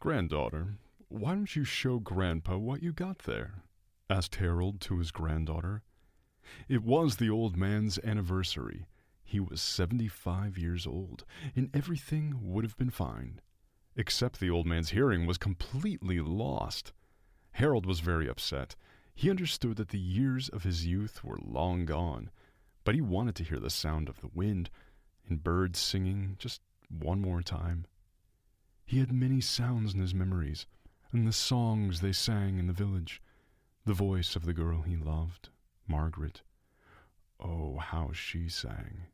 "Granddaughter, why don't you show Grandpa what you got there?" asked Harold to his granddaughter. It was the old man's anniversary. He was 75 years old, and everything would have been fine. Except the old man's hearing was completely lost. Harold was very upset. He understood that the years of his youth were long gone, but he wanted to hear the sound of the wind and birds singing just one more time. He had many sounds in his memories, and the songs they sang in the village. The voice of the girl he loved, Margaret. Oh, how she sang.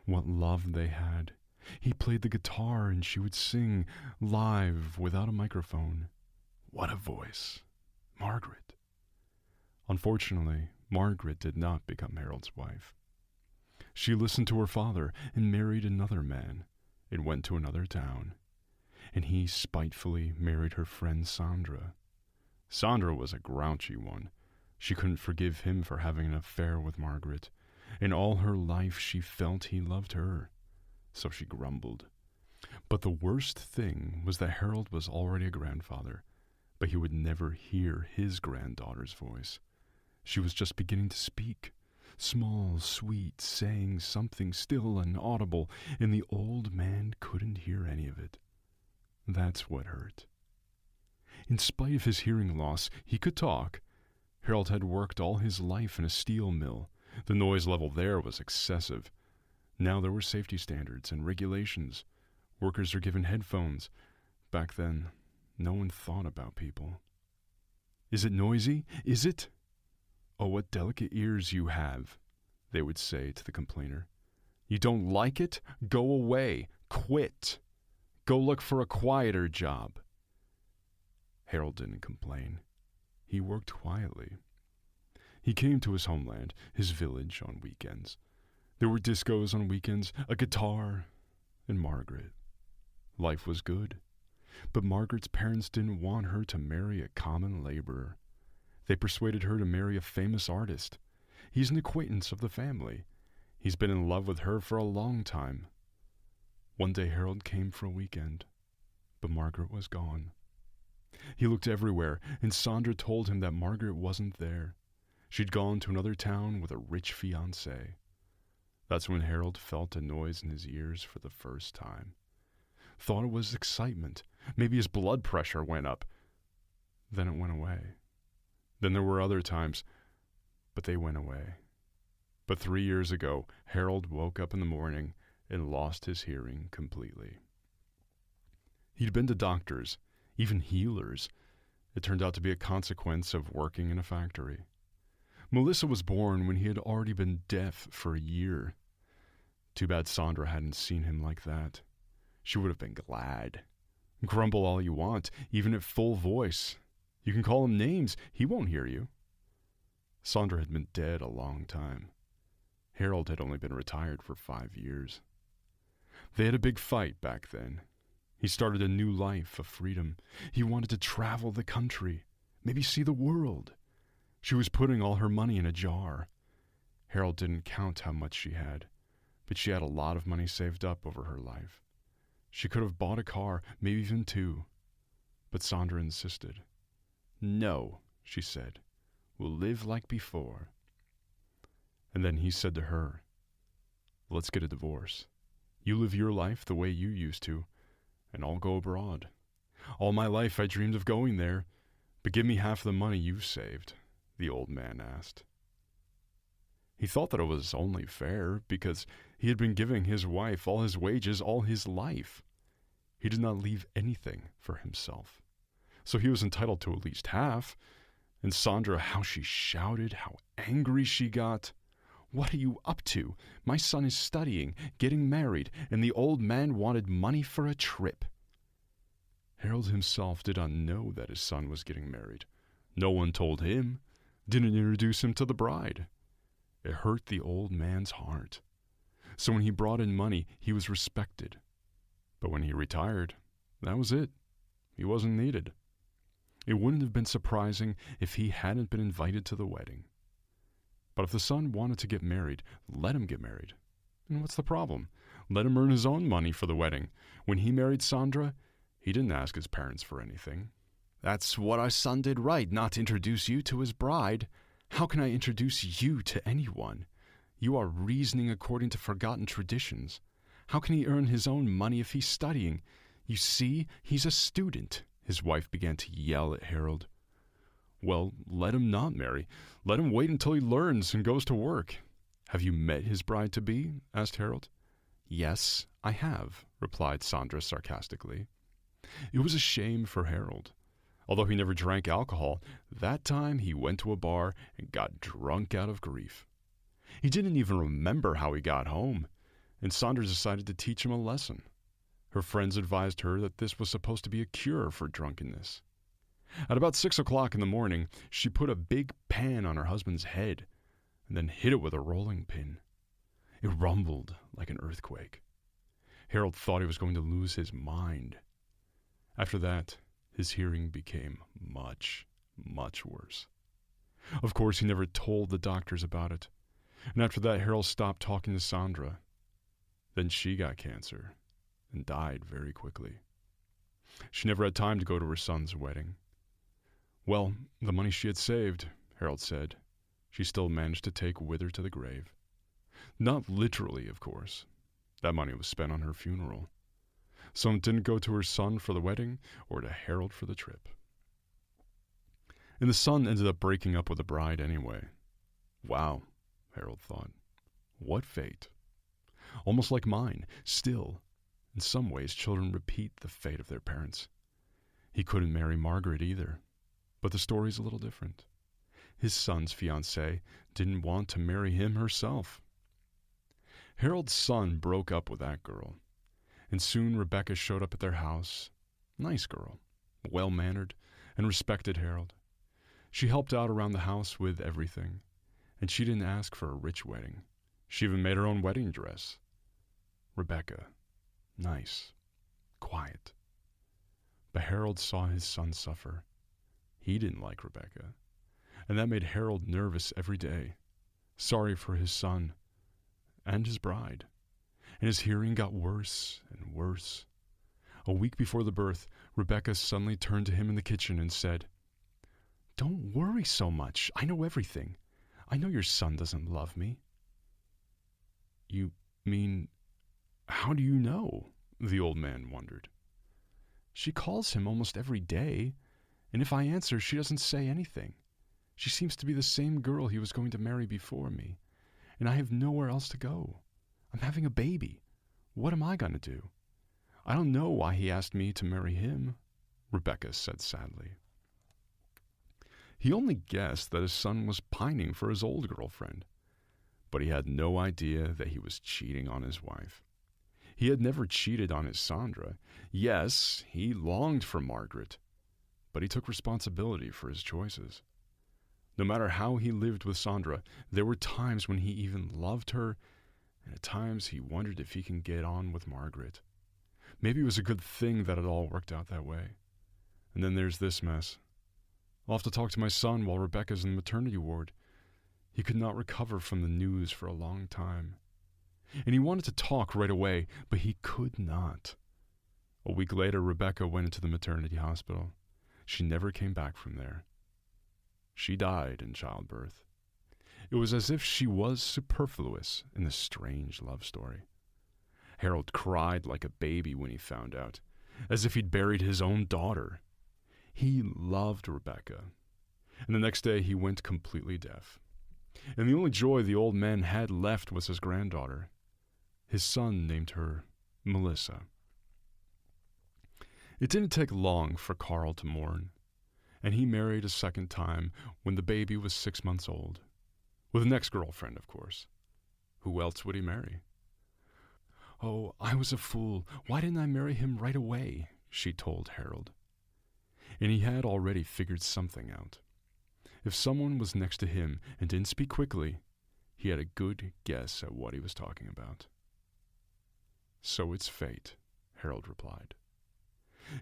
What love they had. He played the guitar and she would sing live without a microphone. What a voice. Margaret. Unfortunately, Margaret did not become Harold's wife. She listened to her father and married another man and went to another town. And he spitefully married her friend Sandra. Sandra was a grouchy one. She couldn't forgive him for having an affair with Margaret, and all her life she felt he loved her, so she grumbled. But the worst thing was that Harold was already a grandfather, but he would never hear his granddaughter's voice. She was just beginning to speak, small, sweet, saying something still and audible, and the old man couldn't hear any of it. That's what hurt. In spite of his hearing loss, he could talk. Harold had worked all his life in a steel mill. The noise level there was excessive. Now there were safety standards and regulations. Workers are given headphones. Back then, no one thought about people. "Is it noisy? Is it?" "Oh, what delicate ears you have," they would say to the complainer. "You don't like it? Go away. Quit. Go look for a quieter job." Harold didn't complain. He worked quietly. He came to his homeland, his village, on weekends. There were discos on weekends, a guitar, and Margaret. Life was good. But Margaret's parents didn't want her to marry a common laborer. They persuaded her to marry a famous artist. He's an acquaintance of the family. He's been in love with her for a long time. One day Harold came for a weekend, but Margaret was gone. He looked everywhere, and Sandra told him that Margaret wasn't there. She'd gone to another town with a rich fiancé. That's when Harold felt a noise in his ears for the first time. Thought it was excitement. Maybe his blood pressure went up. Then it went away. Then there were other times, but they went away. But 3 years ago, Harold woke up in the morning and lost his hearing completely. He'd been to doctors, even healers. It turned out to be a consequence of working in a factory. Melissa was born when he had already been deaf for a year. Too bad Sandra hadn't seen him like that. She would have been glad. Grumble all you want, even at full voice. You can call him names, he won't hear you. Sandra had been dead a long time. Harold had only been retired for 5 years. They had a big fight back then. He started a new life of freedom. He wanted to travel the country, maybe see the world. She was putting all her money in a jar. Harold didn't count how much she had, but she had a lot of money saved up over her life. She could have bought a car, maybe even 2. But Sandra insisted. "No," she said. "We'll live like before." And then he said to her, "Let's get a divorce. You live your life the way you used to, and I'll go abroad. All my life I dreamed of going there, but give me half the money you've saved," the old man asked. He thought that it was only fair because he had been giving his wife all his wages all his life. He did not leave anything for himself, so he was entitled to at least half. And Sandra, how she shouted, how angry she got. "What are you up to? My son is studying, getting married, and the old man wanted money for a trip." Harold himself did not know that his son was getting married. No one told him, didn't introduce him to the bride. It hurt the old man's heart. So when he brought in money, he was respected. But when he retired, that was it. He wasn't needed. It wouldn't have been surprising if he hadn't been invited to the wedding. But if the son wanted to get married, let him get married. And what's the problem? Let him earn his own money for the wedding. When he married Sandra, He didn't ask his parents for anything. That's what our son did right, not to introduce you to his bride. How can I introduce you to anyone? You are reasoning according to forgotten traditions. How can he earn his own money if he's studying? You see, he's a student, his wife began to yell at Harold. Well, let him not marry. Let him wait until he learns and goes to work. Have you met his bride-to-be? Asked Harold. Yes, I have, replied Sandra sarcastically. It was a shame for Harold. Although he never drank alcohol, that time he went to a bar and got drunk out of grief. He didn't even remember how he got home, and Sandra decided to teach him a lesson. Her friends advised her that this was supposed to be a cure for drunkenness. At about 6 o'clock in the morning, she put a big pan on her husband's head and then hit it with a rolling pin. It rumbled like an earthquake. Harold thought he was going to lose his mind. After that, his hearing became much, much worse. Of course, he never told the doctors about it. And after that, Harold stopped talking to Sandra. Then she got cancer and died very quickly. She never had time to go to her son's wedding. Well, the money she had saved, Harold said, she still managed to take with her to the grave. Not literally, of course. That money was spent on her funeral. So it didn't go to her son for the wedding or to Harold for the trip. And the son ended up breaking up with the bride anyway. Wow, Harold thought. What fate. Almost like mine. Still, in some ways, children repeat the fate of their parents. He couldn't marry Margaret either. But the story's a little different. His son's fiancée didn't want to marry him herself. Harold's son broke up with that girl, and soon Rebecca showed up at their house. Nice girl, well-mannered, and respected Harold. She helped out around the house with everything, and she didn't ask for a rich wedding. She even made her own wedding dress. Rebecca, nice, quiet. But Harold saw his son suffer. He didn't like Rebecca, and that made Harold nervous every day, sorry for his son and his bride, and his hearing got worse and worse. A week before the birth, Rebecca suddenly turned to him in the kitchen and said, "Don't worry so much. I know everything. I know your son doesn't love me." "You mean, how do you know?" the old man wondered. "She calls him almost every day, and if I answer, she doesn't say anything. She seems to be the same girl he was going to marry before me, and I have nowhere else to go. I'm having a baby. What am I going to do? I don't know why he asked me to marry him," Rebecca said sadly. He only guessed that his son was pining for his old girlfriend, but he had no idea that he was cheating on his wife. He had never cheated on his Sandra. Yes, he longed for Margaret, but he took responsibility for his choices. No matter how he lived with Sandra, there were times when he even loved her, and at times he wondered if he can get on with Margaret. Maybe it was a good thing that it all worked out that way. And then there's this mess. I'll have to talk to my son while Rebecca's in the maternity ward. He could not recover from the news for a long time. And he wanted to talk right away, but he could not. A week later, Rebecca went into the maternity hospital. She never came back from there. She died in childbirth. It was as if she was superfluous in this strange love story. Harold cried like a baby when he found out, as if he'd buried his own daughter. He loved Rebecca, and the next day he went completely deaf. And the only joy the old man had left was his granddaughter. His son named her Melissa. It didn't take long for Carl to mourn, and he married a second time when the baby was 6 months old. With an ex-girlfriend, of course. Who else would he marry? "Oh, I was a fool. Why didn't I marry him right away?" she told Harold. And he had already figured something out. If someone was next to him and didn't speak quickly, he had a good guess at what he was talking about. "So it's fate," Harold replied.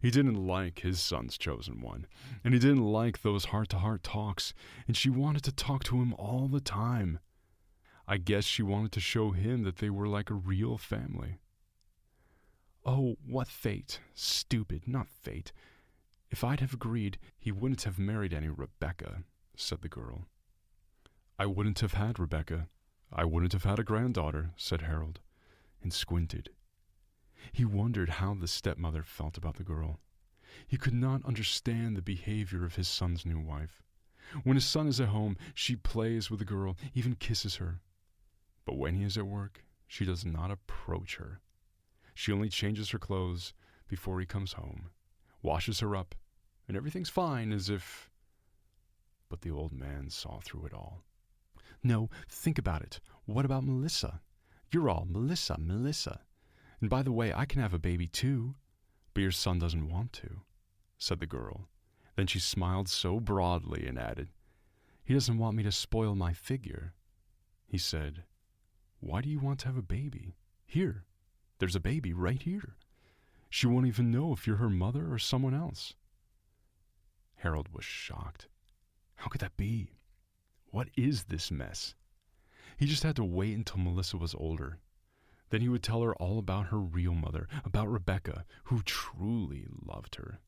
He didn't like his son's chosen one, and he didn't like those heart-to-heart talks, and she wanted to talk to him all the time. I guess she wanted to show him that they were like a real family. Oh, what fate. Stupid, not fate. If I'd have agreed, he wouldn't have married any Rebecca, said the girl. I wouldn't have had Rebecca. I wouldn't have had a granddaughter, said Harold, and squinted. He wondered how the stepmother felt about the girl. He could not understand the behavior of his son's new wife. When his son is at home, she plays with the girl, even kisses her. But when he is at work, she does not approach her. She only changes her clothes before he comes home, washes her up, and everything's fine as if... But the old man saw through it all. No, think about it. What about Melissa? You're all Melissa, Melissa. And by the way, I can have a baby too. But your son doesn't want to, said the girl. Then she smiled so broadly and added, He doesn't want me to spoil my figure. He said, Why do you want to have a baby? Here, there's a baby right here. She won't even know if you're her mother or someone else. Harold was shocked. How could that be? What is this mess? He just had to wait until Melissa was older. Then he would tell her all about her real mother, about Rebecca, who truly loved her.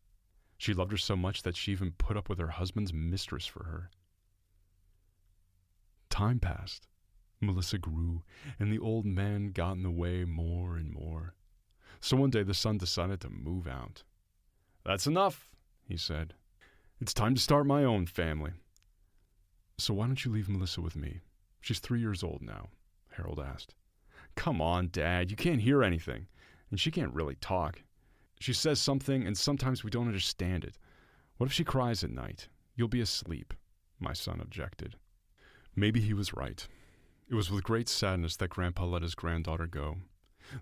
She loved her so much that she even put up with her husband's mistress for her. Time passed. Melissa grew, and the old man got in the way more and more. So one day the son decided to move out. That's enough, he said. It's time to start my own family. So why don't you leave Melissa with me? She's 3 years old now, Harold asked. Come on, Dad, you can't hear anything. And she can't really talk. She says something, and sometimes we don't understand it. What if she cries at night? You'll be asleep, my son objected. Maybe he was right. It was with great sadness that Grandpa let his granddaughter go.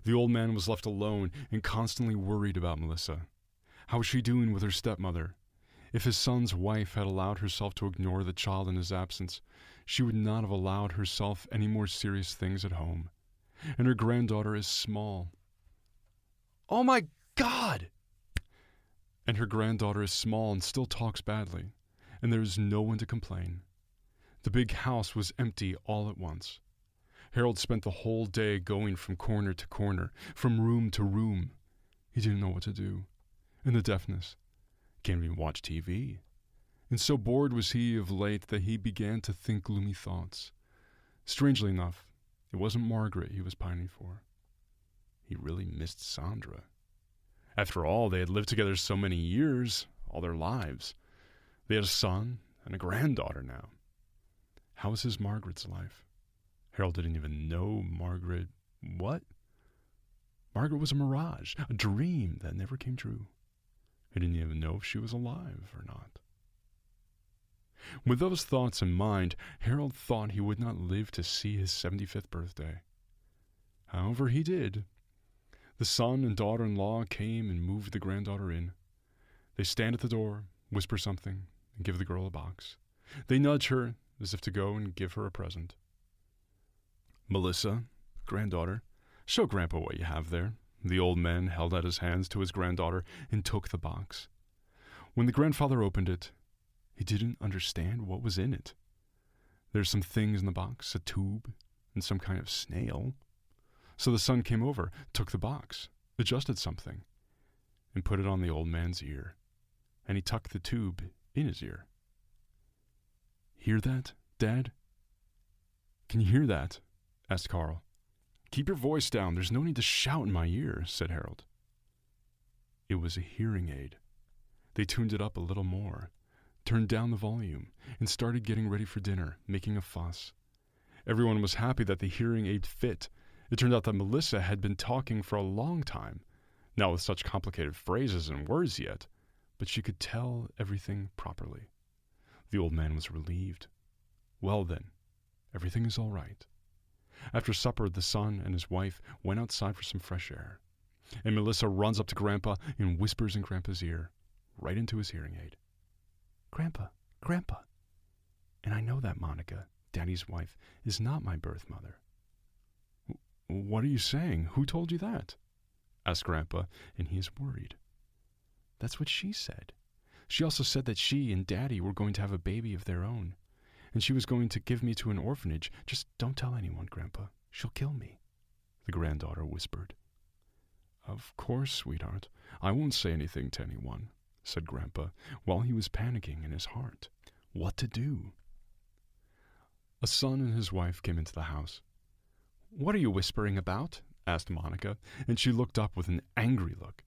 The old man was left alone and constantly worried about Melissa. How was she doing with her stepmother? If his son's wife had allowed herself to ignore the child in his absence, she would not have allowed herself any more serious things at home. And her granddaughter is small. Oh my God! And her granddaughter is small and still talks badly, and there is no one to complain. The big house was empty all at once. Harold spent the whole day going from corner to corner, from room to room. He didn't know what to do. In the deafness, can't even watch TV. And so bored was he of late that he began to think gloomy thoughts. Strangely enough, it wasn't Margaret he was pining for. He really missed Sandra. After all, they had lived together so many years, all their lives. They had a son and a granddaughter now. How was his Margaret's life? Harold didn't even know Margaret. What? Margaret was a mirage, a dream that never came true. He didn't even know if she was alive or not. With those thoughts in mind, Harold thought he would not live to see his 75th birthday. However, he did. The son and daughter-in-law came and moved the granddaughter in. They stand at the door, whisper something, and give the girl a box. They nudge her as if to go and give her a present. Melissa, granddaughter, show Grandpa what you have there. The old man held out his hands to his granddaughter and took the box. When the grandfather opened it, he didn't understand what was in it. There's some things in the box, a tube, and some kind of snail. So the son came over, took the box, adjusted something, and put it on the old man's ear. And he tucked the tube in his ear. Hear that, Dad? Can you hear that? Asked Carl. Keep your voice down. There's no need to shout in my ear, said Harold. It was a hearing aid. They tuned it up a little more, turned down the volume, and started getting ready for dinner, making a fuss. Everyone was happy that the hearing aid fit. It turned out that Melissa had been talking for a long time, not with such complicated phrases and words yet, but she could tell everything properly. The old man was relieved. Well then, everything is all right. After supper, the son and his wife went outside for some fresh air, and Melissa runs up to Grandpa and whispers in Grandpa's ear, right into his hearing aid. Grandpa, Grandpa. And I know that Monica, Daddy's wife, is not my birth mother. What are you saying? Who told you that? Asked Grandpa, and he is worried. That's what she said. She also said that she and Daddy were going to have a baby of their own, and she was going to give me to an orphanage. Just don't tell anyone, Grandpa. She'll kill me, the granddaughter whispered. "Of course, sweetheart. I won't say anything to anyone," said Grandpa, while he was panicking in his heart. What to do? A son and his wife came into the house. "What are you whispering about?" asked Monica, and she looked up with an angry look.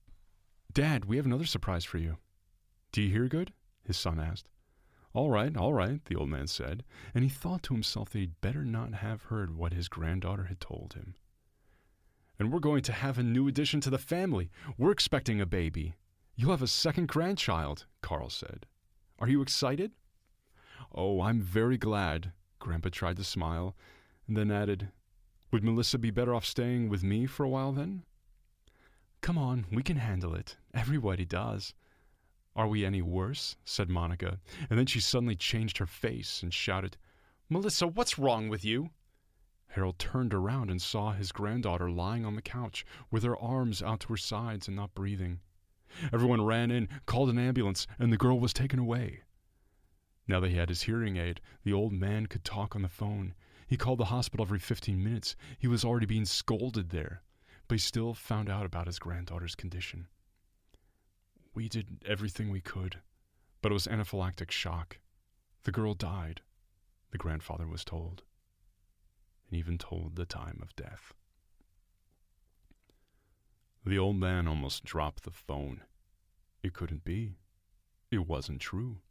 "Dad, we have another surprise for you." "Do you hear good?" his son asked. All right, the old man said, and he thought to himself that he'd better not have heard what his granddaughter had told him. "And we're going to have a new addition to the family. We're expecting a baby. You'll have a second grandchild," Carl said. "Are you excited?" "Oh, I'm very glad." Grandpa tried to smile, and then added, "Would Melissa be better off staying with me for a while then?" "Come on, we can handle it. Everybody does." "Are we any worse?" said Monica, and then she suddenly changed her face and shouted, "Melissa, what's wrong with you?" Harold turned around and saw his granddaughter lying on the couch with her arms out to her sides and not breathing. Everyone ran in, called an ambulance, and the girl was taken away. Now that he had his hearing aid, the old man could talk on the phone. He called the hospital every 15 minutes. He was already being scolded there, but he still found out about his granddaughter's condition. "We did everything we could, but it was anaphylactic shock. The girl died," the grandfather was told, and even told the time of death. The old man almost dropped the phone. It couldn't be. It wasn't true.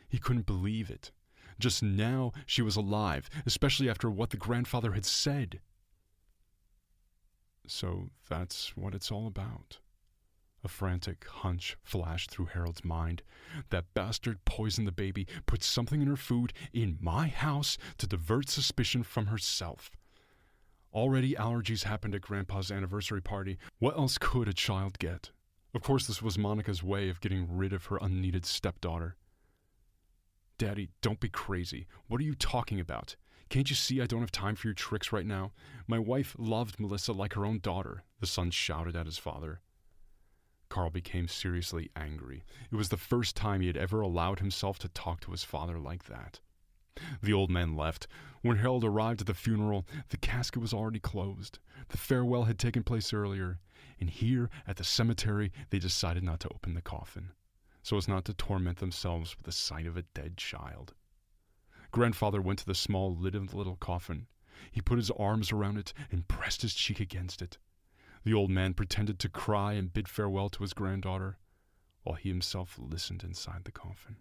He couldn't believe it. Just now she was alive, especially after what the grandfather had said. So that's what it's all about. A frantic hunch flashed through Harold's mind. That bastard poisoned the baby, put something in her food in my house to divert suspicion from herself. Already allergies happened at Grandpa's anniversary party. What else could a child get? Of course, this was Monica's way of getting rid of her unneeded stepdaughter. "Daddy, don't be crazy. What are you talking about? Can't you see I don't have time for your tricks right now? My wife loved Melissa like her own daughter," the son shouted at his father. Carl became seriously angry. It was the first time he had ever allowed himself to talk to his father like that. The old man left. When Harold arrived at the funeral, the casket was already closed. The farewell had taken place earlier, and here at the cemetery they decided not to open the coffin, so as not to torment themselves with the sight of a dead child. Grandfather went to the small lid of the little coffin. He put his arms around it and pressed his cheek against it. The old man pretended to cry and bid farewell to his granddaughter, while he himself listened inside the coffin.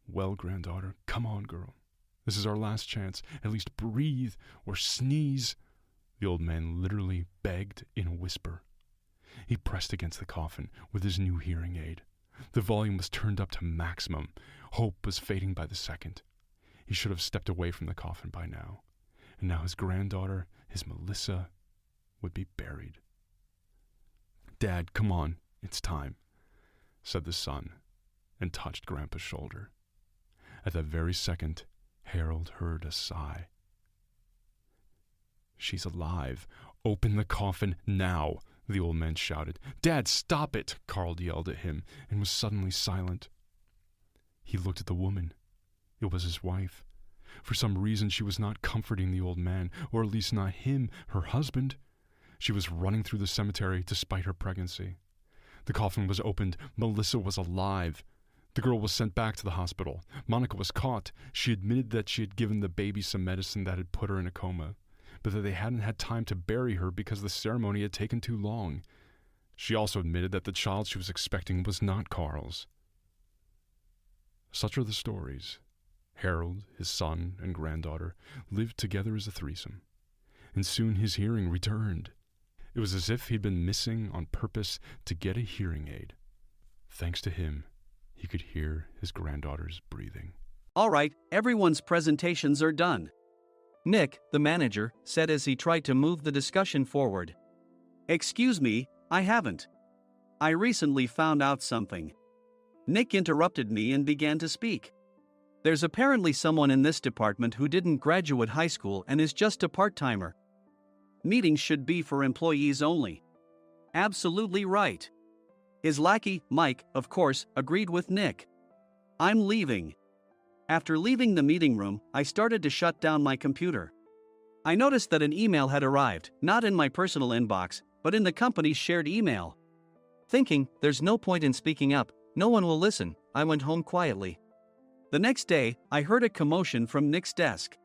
"Well, granddaughter, come on, girl. This is our last chance. At least breathe or sneeze," the old man literally begged in a whisper. He pressed against the coffin with his new hearing aid. The volume was turned up to maximum. Hope was fading by the second. He should have stepped away from the coffin by now. And now his granddaughter, his Melissa, would be buried. "Dad, come on, it's time," said the son, and touched Grandpa's shoulder. At that very second, Harold heard a sigh. "She's alive. Open the coffin now," the old man shouted. "Dad, stop it!" Carl yelled at him, and was suddenly silent. He looked at the woman. It was his wife. For some reason, she was not comforting the old man, or at least not him, her husband. She was running through the cemetery despite her pregnancy. The coffin was opened. Melissa was alive. The girl was sent back to the hospital. Monica was caught. She admitted that she had given the baby some medicine that had put her in a coma, but that they hadn't had time to bury her because the ceremony had taken too long. She also admitted that the child she was expecting was not Carl's. Such are the stories. Harold, his son, and granddaughter lived together as a threesome, and soon his hearing returned. It was as if he'd been missing on purpose to get a hearing aid. Thanks to him, he could hear his granddaughter's breathing. All right, everyone's presentations are done, Nick, the manager, said as he tried to move the discussion forward. "Excuse me, I haven't. I recently found out something." Nick interrupted me and began to speak. "There's apparently someone in this department who didn't graduate high school and is just a part-timer. Meetings should be for employees only." "Absolutely right." His lackey, Mike, of course, agreed with Nick. "I'm leaving." After leaving the meeting room, I started to shut down my computer. I noticed that an email had arrived, not in my personal inbox, but in the company's shared email. Thinking, there's no point in speaking up, no one will listen, I went home quietly. The next day, I heard a commotion from Nick's desk.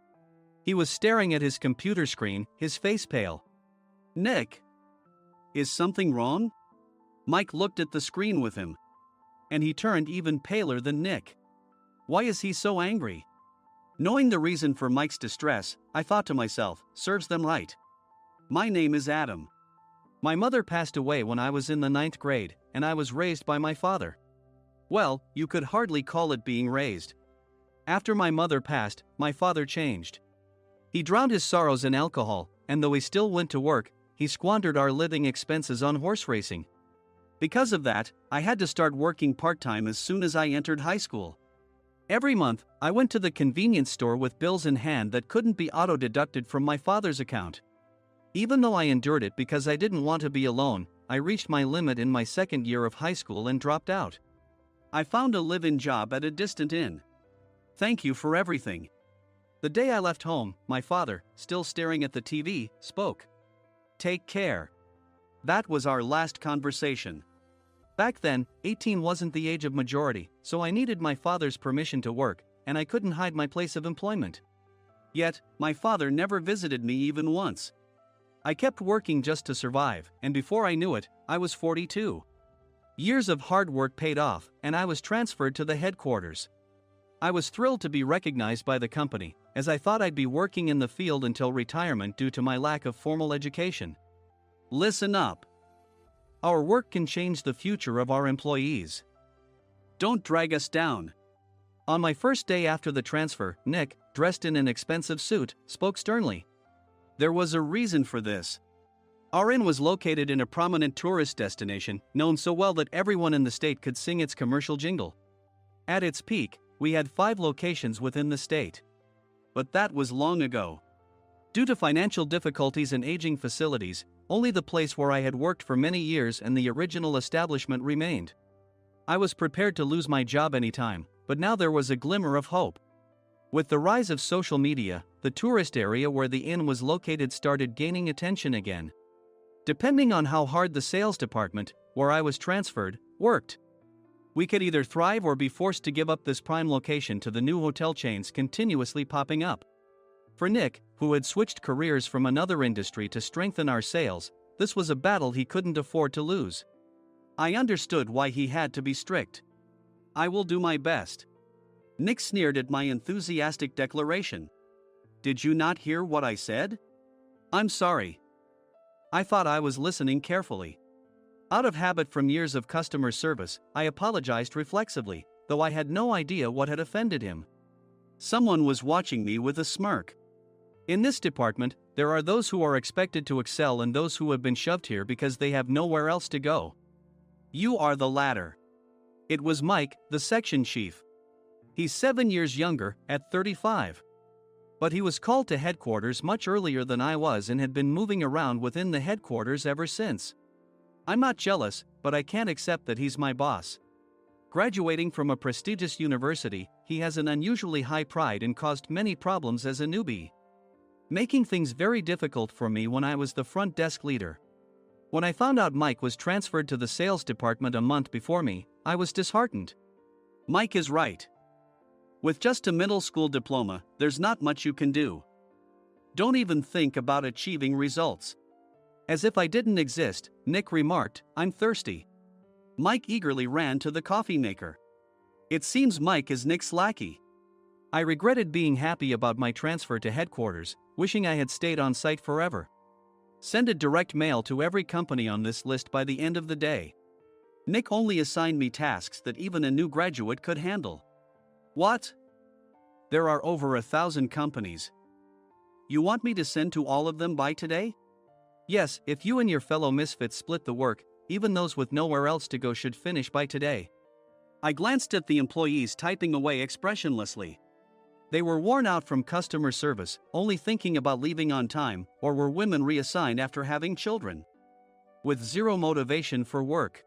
He was staring at his computer screen, his face pale. "Nick, is something wrong?" Mike looked at the screen with him. And he turned even paler than Nick. Why is he so angry? Knowing the reason for Mike's distress, I thought to myself, serves them right. My name is Adam. My mother passed away when I was in the 9th grade, and I was raised by my father. Well, you could hardly call it being raised. After my mother passed, my father changed. He drowned his sorrows in alcohol, and though he still went to work, he squandered our living expenses on horse racing. Because of that, I had to start working part-time as soon as I entered high school. Every month, I went to the convenience store with bills in hand that couldn't be auto-deducted from my father's account. Even though I endured it because I didn't want to be alone, I reached my limit in my second year of high school and dropped out. I found a live-in job at a distant inn. Thank you for everything. The day I left home, my father, still staring at the TV, spoke. Take care. That was our last conversation. Back then, 18 wasn't the age of majority, so I needed my father's permission to work, and I couldn't hide my place of employment. Yet, my father never visited me even once. I kept working just to survive, and before I knew it, I was 42. Years of hard work paid off, and I was transferred to the headquarters. I was thrilled to be recognized by the company, as I thought I'd be working in the field until retirement due to my lack of formal education. Listen up. Our work can change the future of our employees. Don't drag us down. On my first day after the transfer, Nick, dressed in an expensive suit, spoke sternly. There was a reason for this. Our inn was located in a prominent tourist destination, known so well that everyone in the state could sing its commercial jingle. At its peak, we had 5 locations within the state. But that was long ago. Due to financial difficulties and aging facilities, only the place where I had worked for many years and the original establishment remained. I was prepared to lose my job anytime, but now there was a glimmer of hope. With the rise of social media, the tourist area where the inn was located started gaining attention again. Depending on how hard the sales department, where I was transferred, worked, we could either thrive or be forced to give up this prime location to the new hotel chains continuously popping up. For Nick, who had switched careers from another industry to strengthen our sales, this was a battle he couldn't afford to lose. I understood why he had to be strict. I will do my best. Nick sneered at my enthusiastic declaration. Did you not hear what I said? I'm sorry. I thought I was listening carefully. Out of habit from years of customer service, I apologized reflexively, though I had no idea what had offended him. Someone was watching me with a smirk. In this department, there are those who are expected to excel and those who have been shoved here because they have nowhere else to go. You are the latter. It was Mike, the section chief. He's 7 years younger, at 35. But he was called to headquarters much earlier than I was and had been moving around within the headquarters ever since. I'm not jealous, but I can't accept that he's my boss. Graduating from a prestigious university, he has an unusually high pride and caused many problems as a newbie, making things very difficult for me when I was the front desk leader. When I found out Mike was transferred to the sales department a month before me, I was disheartened. Mike is right. With just a middle school diploma, there's not much you can do. Don't even think about achieving results. As if I didn't exist, Nick remarked, I'm thirsty. Mike eagerly ran to the coffee maker. It seems Mike is Nick's lackey. I regretted being happy about my transfer to headquarters, wishing I had stayed on site forever. Send a direct mail to every company on this list by the end of the day. Nick only assigned me tasks that even a new graduate could handle. What? There are over 1,000 companies. You want me to send to all of them by today? Yes, if you and your fellow misfits split the work, even those with nowhere else to go should finish by today. I glanced at the employees typing away expressionlessly. They were worn out from customer service, only thinking about leaving on time, or were women reassigned after having children, with zero motivation for work.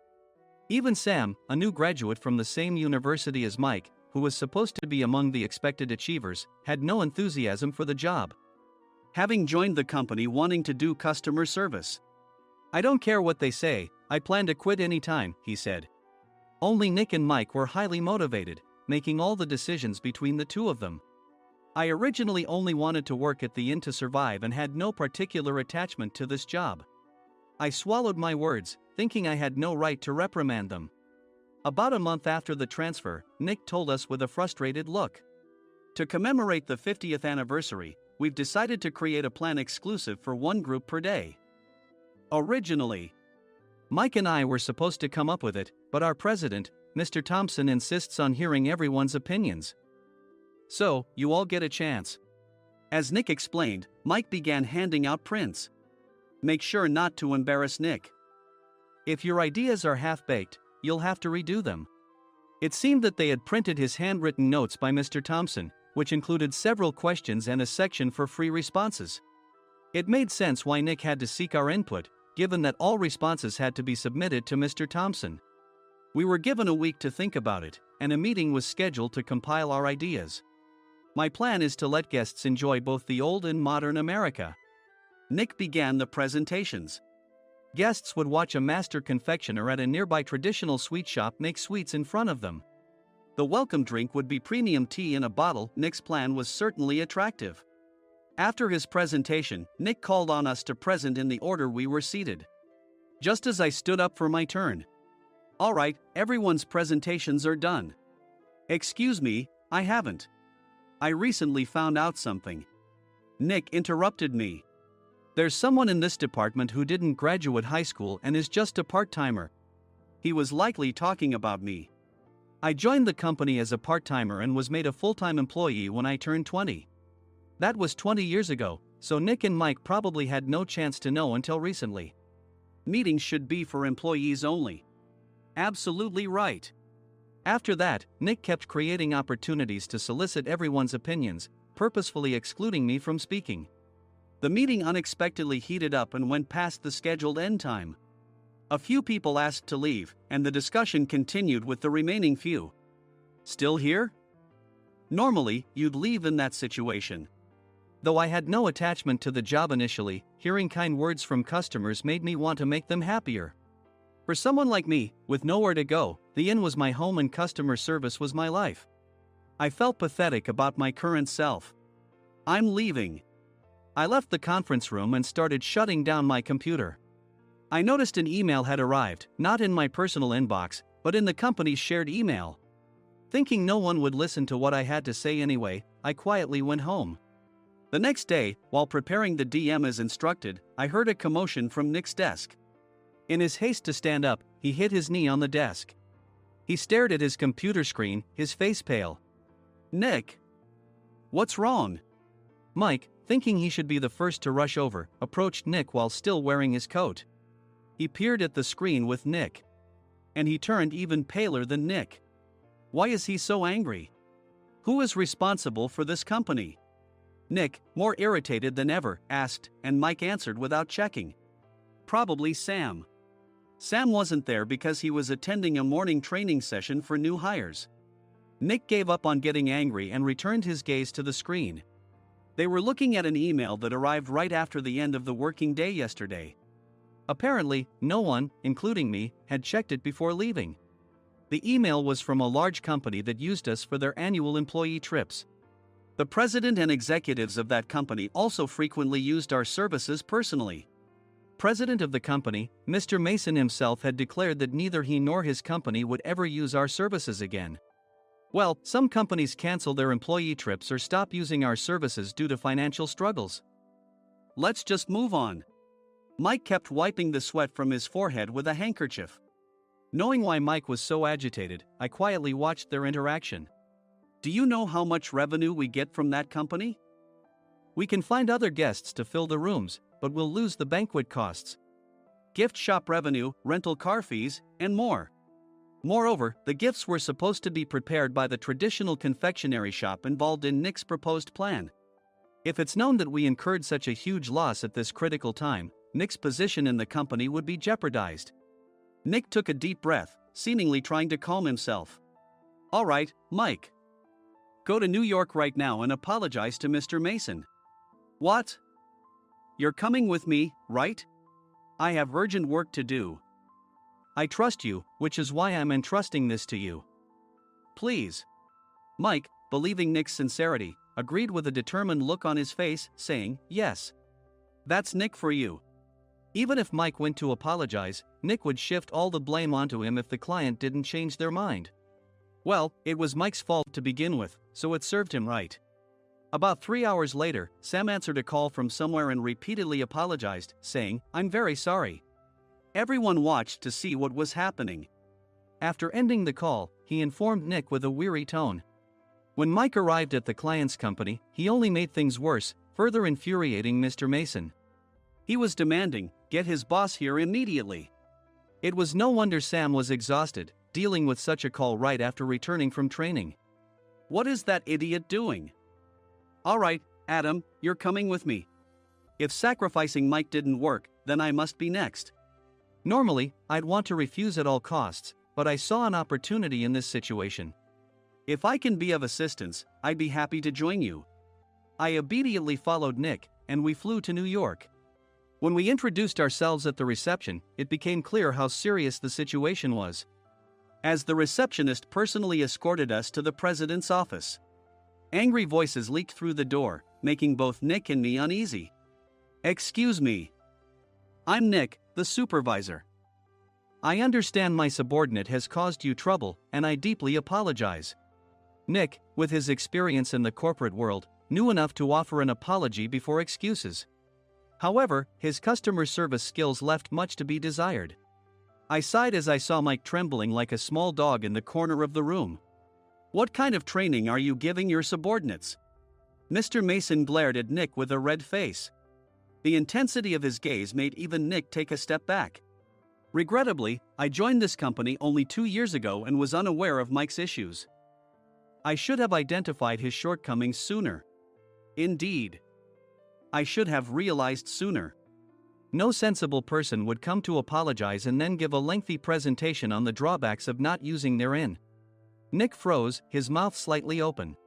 Even Sam, a new graduate from the same university as Mike, who was supposed to be among the expected achievers, had no enthusiasm for the job, having joined the company wanting to do customer service. I don't care what they say, I plan to quit anytime, he said. Only Nick and Mike were highly motivated, making all the decisions between the two of them. I originally only wanted to work at the inn to survive and had no particular attachment to this job. I swallowed my words, thinking I had no right to reprimand them. About a month after the transfer, Nick told us with a frustrated look. To commemorate the 50th anniversary, we've decided to create a plan exclusive for one group per day. Originally, Mike and I were supposed to come up with it, but our president, Mr. Thompson, insists on hearing everyone's opinions. So, you all get a chance. As Nick explained, Mike began handing out prints. Make sure not to embarrass Nick. If your ideas are half-baked, you'll have to redo them. It seemed that they had printed his handwritten notes by Mr. Thompson, which included several questions and a section for free responses. It made sense why Nick had to seek our input, given that all responses had to be submitted to Mr. Thompson. We were given a week to think about it, and a meeting was scheduled to compile our ideas. My plan is to let guests enjoy both the old and modern America. Nick began the presentations. Guests would watch a master confectioner at a nearby traditional sweet shop make sweets in front of them. The welcome drink would be premium tea in a bottle. Nick's plan was certainly attractive. After his presentation, Nick called on us to present in the order we were seated. Just as I stood up for my turn. All right, everyone's presentations are done. Excuse me, I haven't. I recently found out something. Nick interrupted me. There's someone in this department who didn't graduate high school and is just a part-timer. He was likely talking about me. I joined the company as a part-timer and was made a full-time employee when I turned 20. That was 20 years ago, so Nick and Mike probably had no chance to know until recently. Meetings should be for employees only. Absolutely right. After that, Nick kept creating opportunities to solicit everyone's opinions, purposefully excluding me from speaking. The meeting unexpectedly heated up and went past the scheduled end time. A few people asked to leave, and the discussion continued with the remaining few. Still here? Normally, you'd leave in that situation. Though I had no attachment to the job initially, hearing kind words from customers made me want to make them happier. For someone like me, with nowhere to go, the inn was my home and customer service was my life. I felt pathetic about my current self. I'm leaving. I left the conference room and started shutting down my computer. I noticed an email had arrived, not in my personal inbox, but in the company's shared email. Thinking no one would listen to what I had to say anyway, I quietly went home. The next day, while preparing the DM as instructed, I heard a commotion from Nick's desk. In his haste to stand up, he hit his knee on the desk. He stared at his computer screen, his face pale. Nick! What's wrong? Mike, thinking he should be the first to rush over, approached Nick while still wearing his coat. He peered at the screen with Nick. And he turned even paler than Nick. Why is he so angry? Who is responsible for this company? Nick, more irritated than ever, asked, and Mike answered without checking. Probably Sam. Sam wasn't there because he was attending a morning training session for new hires. Nick gave up on getting angry and returned his gaze to the screen. They were looking at an email that arrived right after the end of the working day yesterday. Apparently, no one, including me, had checked it before leaving. The email was from a large company that used us for their annual employee trips. The president and executives of that company also frequently used our services personally. President of the company, Mr. Mason himself, had declared that neither he nor his company would ever use our services again. Well, some companies cancel their employee trips or stop using our services due to financial struggles. Let's just move on. Mike kept wiping the sweat from his forehead with a handkerchief. Knowing why Mike was so agitated, I quietly watched their interaction. Do you know how much revenue we get from that company? We can find other guests to fill the rooms, but we'll lose the banquet costs, gift shop revenue, rental car fees, and more. Moreover, the gifts were supposed to be prepared by the traditional confectionery shop involved in Nick's proposed plan. If it's known that we incurred such a huge loss at this critical time, Nick's position in the company would be jeopardized. Nick took a deep breath, seemingly trying to calm himself. All right, Mike. Go to New York right now and apologize to Mr. Mason. What? You're coming with me, right? I have urgent work to do. I trust you, which is why I'm entrusting this to you. Please. Mike, believing Nick's sincerity, agreed with a determined look on his face, saying, "Yes. That's Nick for you." Even if Mike went to apologize, Nick would shift all the blame onto him if the client didn't change their mind. Well, it was Mike's fault to begin with, so it served him right. About 3 hours later, Sam answered a call from somewhere and repeatedly apologized, saying, "I'm very sorry." Everyone watched to see what was happening. After ending the call, he informed Nick with a weary tone. When Mike arrived at the client's company, he only made things worse, further infuriating Mr. Mason. He was demanding, "Get his boss here immediately." It was no wonder Sam was exhausted, dealing with such a call right after returning from training. "What is that idiot doing?" "All right, Adam, you're coming with me. If sacrificing Mike didn't work, then I must be next." Normally, I'd want to refuse at all costs, but I saw an opportunity in this situation. "If I can be of assistance, I'd be happy to join you." I obediently followed Nick, and we flew to New York. When we introduced ourselves at the reception, it became clear how serious the situation was, as the receptionist personally escorted us to the president's office. Angry voices leaked through the door, making both Nick and me uneasy. "Excuse me. I'm Nick, the supervisor. I understand my subordinate has caused you trouble, and I deeply apologize." Nick, with his experience in the corporate world, knew enough to offer an apology before excuses. However, his customer service skills left much to be desired. I sighed as I saw Mike trembling like a small dog in the corner of the room. "What kind of training are you giving your subordinates?" Mr. Mason glared at Nick with a red face. The intensity of his gaze made even Nick take a step back. Regrettably, I joined this company only 2 years ago and was unaware of Mike's issues. I should have identified his shortcomings sooner. Indeed, I should have realized sooner. No sensible person would come to apologize and then give a lengthy presentation on the drawbacks of not using their in. Nick froze, his mouth slightly open.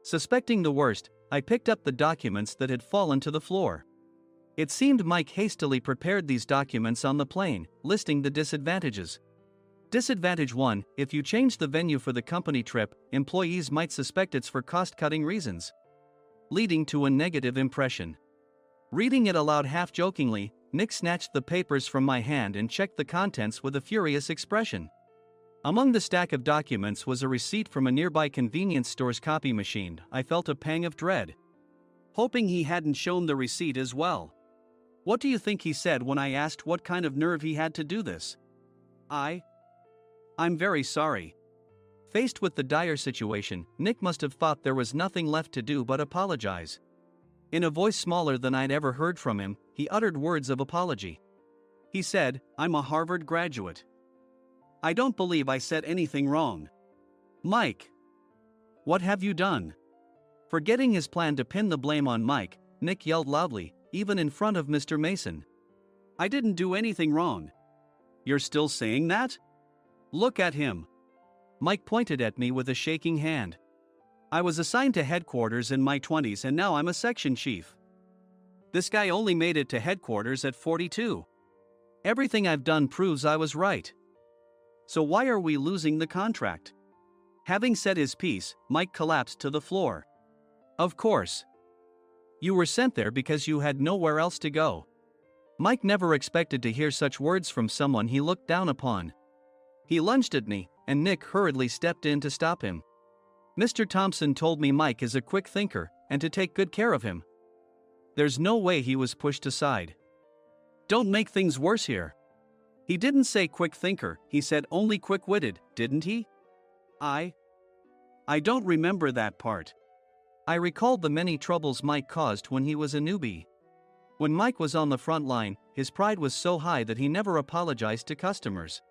Suspecting the worst, I picked up the documents that had fallen to the floor. It seemed Mike hastily prepared these documents on the plane, listing the disadvantages. Disadvantage 1: if you change the venue for the company trip, employees might suspect it's for cost-cutting reasons, leading to a negative impression. Reading it aloud half-jokingly, Nick snatched the papers from my hand and checked the contents with a furious expression. Among the stack of documents was a receipt from a nearby convenience store's copy machine. I felt a pang of dread, hoping he hadn't shown the receipt as well. What do you think he said when I asked what kind of nerve he had to do this? I'm very sorry." Faced with the dire situation, Nick must have thought there was nothing left to do but apologize. In a voice smaller than I'd ever heard from him, he uttered words of apology. He said, "I'm a Harvard graduate. I don't believe I said anything wrong." "Mike, what have you done?" Forgetting his plan to pin the blame on Mike, Nick yelled loudly, even in front of Mr. Mason. "I didn't do anything wrong." "You're still saying that? Look at him." Mike pointed at me with a shaking hand. "I was assigned to headquarters in my 20s and now I'm a section chief. This guy only made it to headquarters at 42. Everything I've done proves I was right. So why are we losing the contract?" Having said his piece, Mike collapsed to the floor. "Of course. You were sent there because you had nowhere else to go." Mike never expected to hear such words from someone he looked down upon. He lunged at me, and Nick hurriedly stepped in to stop him. "Mr. Thompson told me Mike is a quick thinker, and to take good care of him." There's no way he was pushed aside. "Don't make things worse here." "He didn't say quick thinker, he said only quick-witted, didn't he?" I don't remember that part." I recalled the many troubles Mike caused when he was a newbie. When Mike was on the front line, his pride was so high that he never apologized to customers.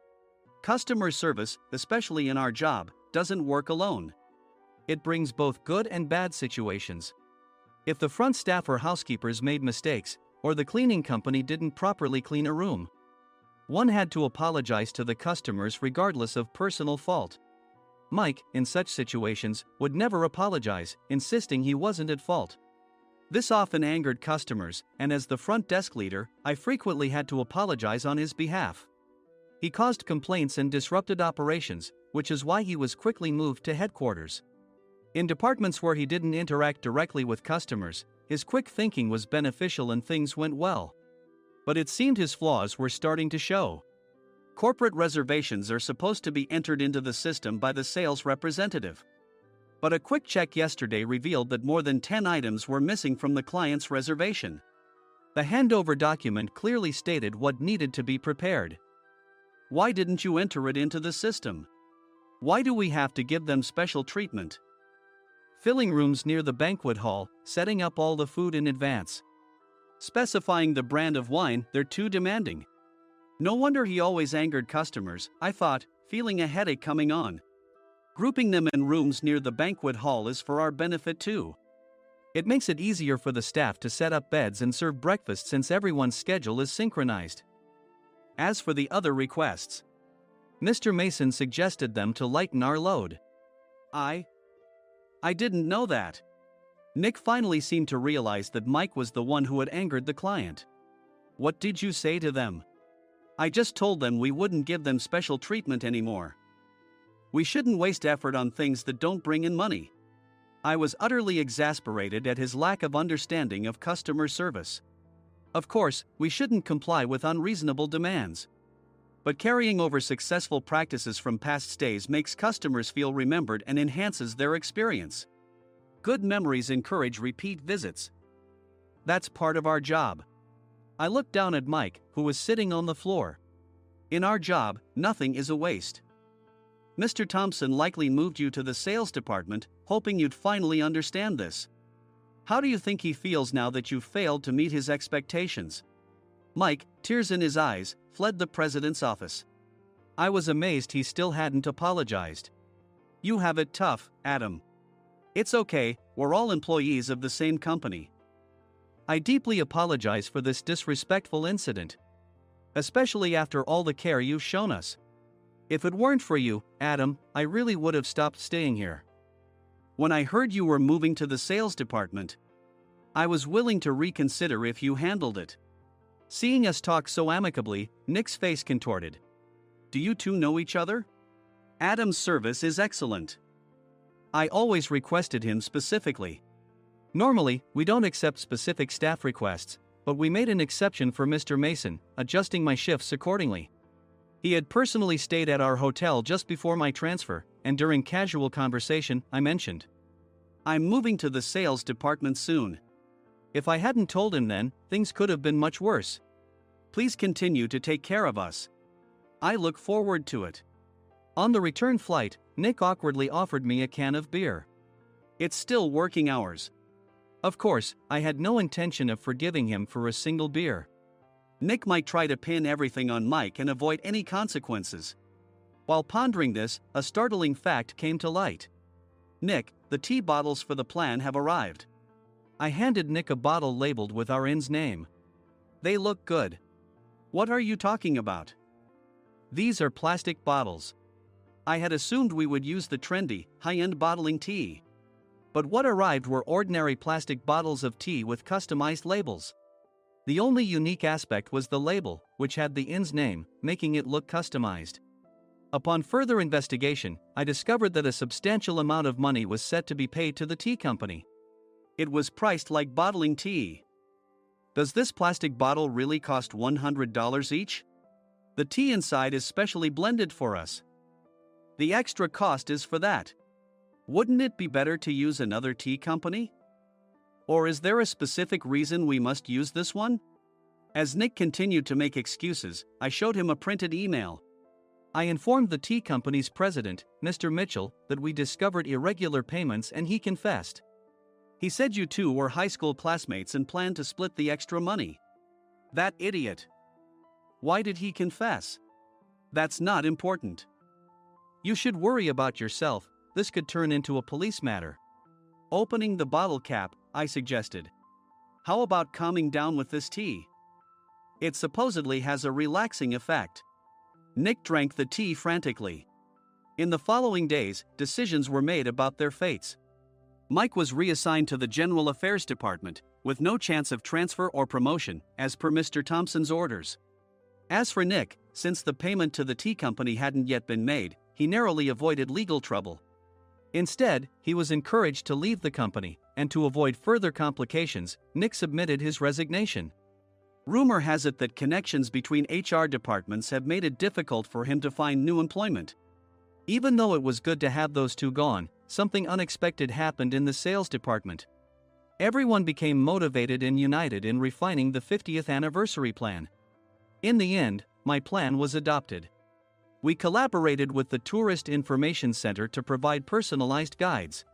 Customer service, especially in our job, doesn't work alone. It brings both good and bad situations. If the front staff or housekeepers made mistakes, or the cleaning company didn't properly clean a room, one had to apologize to the customers regardless of personal fault. Mike, in such situations, would never apologize, insisting he wasn't at fault. This often angered customers, and as the front desk leader, I frequently had to apologize on his behalf. He caused complaints and disrupted operations, which is why he was quickly moved to headquarters. In departments where he didn't interact directly with customers, his quick thinking was beneficial and things went well. But it seemed his flaws were starting to show. Corporate reservations are supposed to be entered into the system by the sales representative. But a quick check yesterday revealed that more than 10 items were missing from the client's reservation. The handover document clearly stated what needed to be prepared. Why didn't you enter it into the system? Why do we have to give them special treatment? Filling rooms near the banquet hall, setting up all the food in advance. Specifying the brand of wine, they're too demanding. No wonder he always angered customers, I thought, feeling a headache coming on. Grouping them in rooms near the banquet hall is for our benefit too. It makes it easier for the staff to set up beds and serve breakfast since everyone's schedule is synchronized. As for the other requests, Mr. Mason suggested them to lighten our load. I didn't know that. Nick finally seemed to realize that Mike was the one who had angered the client. What did you say to them? I just told them we wouldn't give them special treatment anymore. We shouldn't waste effort on things that don't bring in money. I was utterly exasperated at his lack of understanding of customer service. Of course, we shouldn't comply with unreasonable demands. But carrying over successful practices from past stays makes customers feel remembered and enhances their experience. Good memories encourage repeat visits. That's part of our job. I looked down at Mike, who was sitting on the floor. In our job, nothing is a waste. Mr. Thompson likely moved you to the sales department, hoping you'd finally understand this. How do you think he feels now that you've failed to meet his expectations? Mike, tears in his eyes, fled the president's office. I was amazed he still hadn't apologized. You have it tough, Adam. It's okay, we're all employees of the same company. I deeply apologize for this disrespectful incident. Especially after all the care you've shown us. If it weren't for you, Adam, I really would have stopped staying here. When I heard you were moving to the sales department, I was willing to reconsider if you handled it. Seeing us talk so amicably, Nick's face contorted. Do you two know each other? Adam's service is excellent. I always requested him specifically. Normally, we don't accept specific staff requests, but we made an exception for Mr. Mason, adjusting my shifts accordingly. He had personally stayed at our hotel just before my transfer, and during casual conversation, I mentioned, I'm moving to the sales department soon. If I hadn't told him then, things could have been much worse. Please continue to take care of us. I look forward to it. On the return flight, Nick awkwardly offered me a can of beer. It's still working hours. Of course, I had no intention of forgiving him for a single beer. Nick might try to pin everything on Mike and avoid any consequences. While pondering this, a startling fact came to light. Nick, the tea bottles for the plan have arrived. I handed Nick a bottle labeled with our inn's name. They look good. What are you talking about? These are plastic bottles. I had assumed we would use the trendy, high-end bottling tea. But what arrived were ordinary plastic bottles of tea with customized labels. The only unique aspect was the label, which had the inn's name, making it look customized. Upon further investigation, I discovered that a substantial amount of money was set to be paid to the tea company. It was priced like bottling tea. Does this plastic bottle really cost $100 each? The tea inside is specially blended for us. The extra cost is for that. Wouldn't it be better to use another tea company? Or is there a specific reason we must use this one? As Nick continued to make excuses, I showed him a printed email. I informed the tea company's president, Mr. Mitchell, that we discovered irregular payments and he confessed. He said you two were high school classmates and planned to split the extra money. That idiot. Why did he confess? That's not important. You should worry about yourself, this could turn into a police matter. Opening the bottle cap, I suggested. How about calming down with this tea? It supposedly has a relaxing effect. Nick drank the tea frantically. In the following days, decisions were made about their fates. Mike was reassigned to the General Affairs Department, with no chance of transfer or promotion, as per Mr. Thompson's orders. As for Nick, since the payment to the tea company hadn't yet been made, he narrowly avoided legal trouble. Instead, he was encouraged to leave the company, and to avoid further complications, Nick submitted his resignation. Rumor has it that connections between HR departments have made it difficult for him to find new employment. Even though it was good to have those two gone, something unexpected happened in the sales department. Everyone became motivated and united in refining the 50th anniversary plan. In the end, my plan was adopted. We collaborated with the Tourist Information Center to provide personalized guides.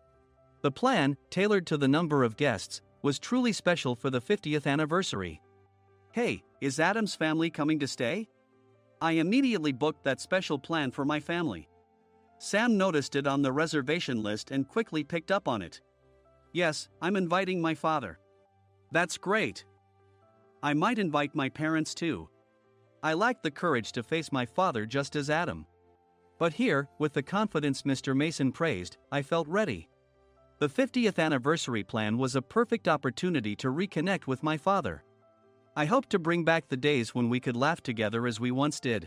The plan, tailored to the number of guests, was truly special for the 50th anniversary. Hey, is Adam's family coming to stay? I immediately booked that special plan for my family. Sam noticed it on the reservation list and quickly picked up on it. Yes, I'm inviting my father. That's great. I might invite my parents too. I lacked the courage to face my father just as Adam. But here, with the confidence Mr. Mason praised, I felt ready. The 50th anniversary plan was a perfect opportunity to reconnect with my father. I hoped to bring back the days when we could laugh together as we once did.